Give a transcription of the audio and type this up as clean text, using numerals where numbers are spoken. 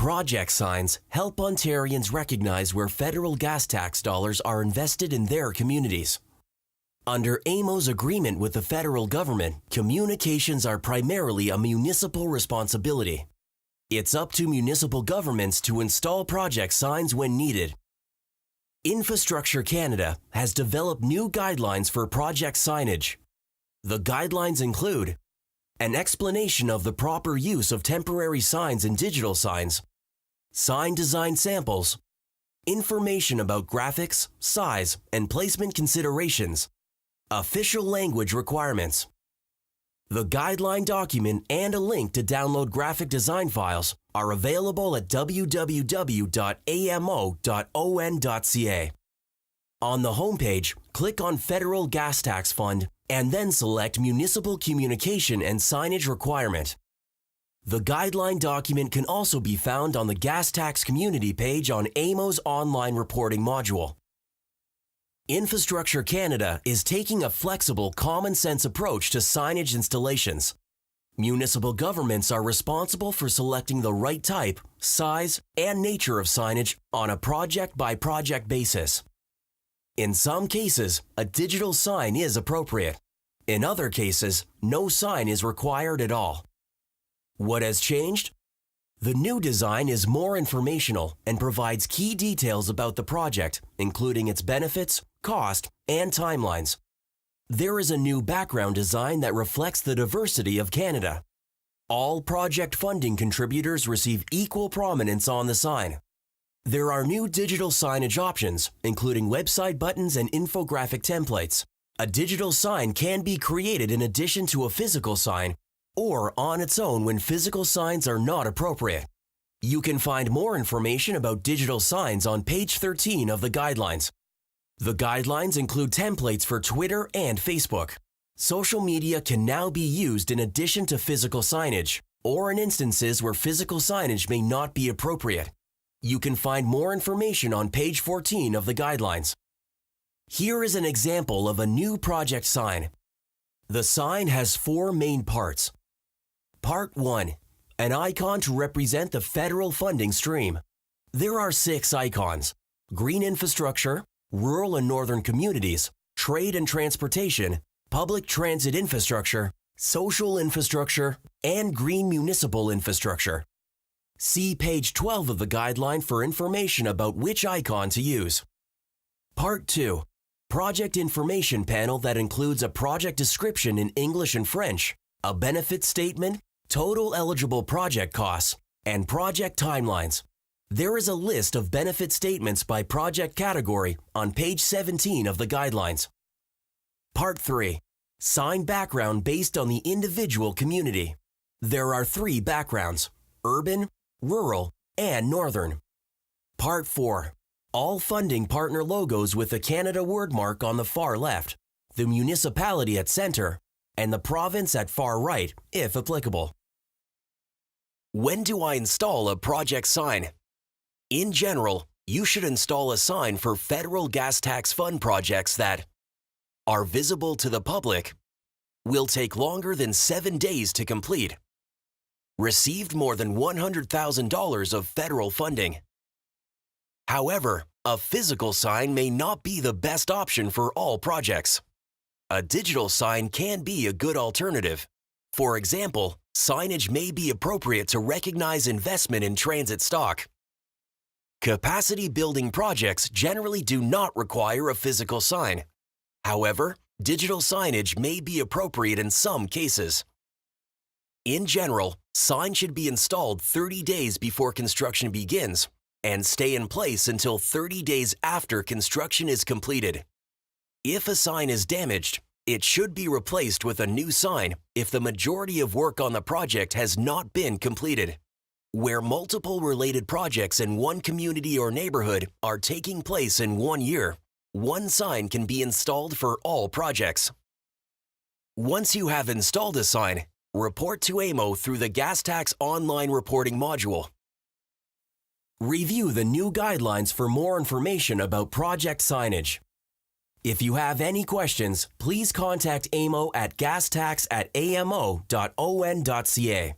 Project signs help Ontarians recognize where federal gas tax dollars are invested in their communities. Under AMO's agreement with the federal government, communications are primarily a municipal responsibility. It's up to municipal governments to install project signs when needed. Infrastructure Canada has developed new guidelines for project signage. The guidelines include an explanation of the proper use of temporary signs and digital signs, sign design samples, information about graphics, size, and placement considerations, official language requirements. The guideline document and a link to download graphic design files are available at www.amo.on.ca. On the homepage, click on Federal Gas Tax Fund and then select Municipal Communication and Signage Requirement. The guideline document can also be found on the Gas Tax Community page on AMO's online reporting module. Infrastructure Canada is taking a flexible, common-sense approach to signage installations. Municipal governments are responsible for selecting the right type, size, and nature of signage on a project-by-project basis. In some cases, a digital sign is appropriate. In other cases, no sign is required at all. What has changed? The new design is more informational and provides key details about the project, including its benefits, cost, and timelines. There is a new background design that reflects the diversity of Canada. All project funding contributors receive equal prominence on the sign. There are new digital signage options, including website buttons and infographic templates. A digital sign can be created in addition to a physical sign, or on its own when physical signs are not appropriate. You can find more information about digital signs on page 13 of the guidelines. The guidelines include templates for Twitter and Facebook. Social media can now be used in addition to physical signage, or in instances where physical signage may not be appropriate. You can find more information on page 14 of the guidelines. Here is an example of a new project sign. The sign has 4 main parts. Part 1. An icon to represent the federal funding stream. There are 6 icons: green infrastructure, rural and northern communities, trade and transportation, public transit infrastructure, social infrastructure, and green municipal infrastructure. See page 12 of the guideline for information about which icon to use. Part 2. Project information panel that includes a project description in English and French, a benefit statement, total eligible project costs, and project timelines. There is a list of benefit statements by project category on page 17 of the guidelines. Part 3. Sign background based on the individual community. There are 3 backgrounds: urban, rural, and northern. Part 4. All funding partner logos with the Canada wordmark on the far left, the municipality at center, and the province at far right, if applicable. When do I install a project sign? In general, you should install a sign for federal gas tax fund projects that are visible to the public, will take longer than 7 days to complete, received more than $100,000 of federal funding. However, a physical sign may not be the best option for all projects. A digital sign can be a good alternative. For example, signage may be appropriate to recognize investment in transit stock. Capacity building projects generally do not require a physical sign. However, digital signage may be appropriate in some cases. In general, signs should be installed 30 days before construction begins and stay in place until 30 days after construction is completed. If a sign is damaged, it should be replaced with a new sign if the majority of work on the project has not been completed. Where multiple related projects in one community or neighborhood are taking place in 1 year, one sign can be installed for all projects. Once you have installed a sign, report to AMO through the Gas Tax Online Reporting module. Review the new guidelines for more information about project signage. If you have any questions, please contact AMO at gastax@amo.on.ca.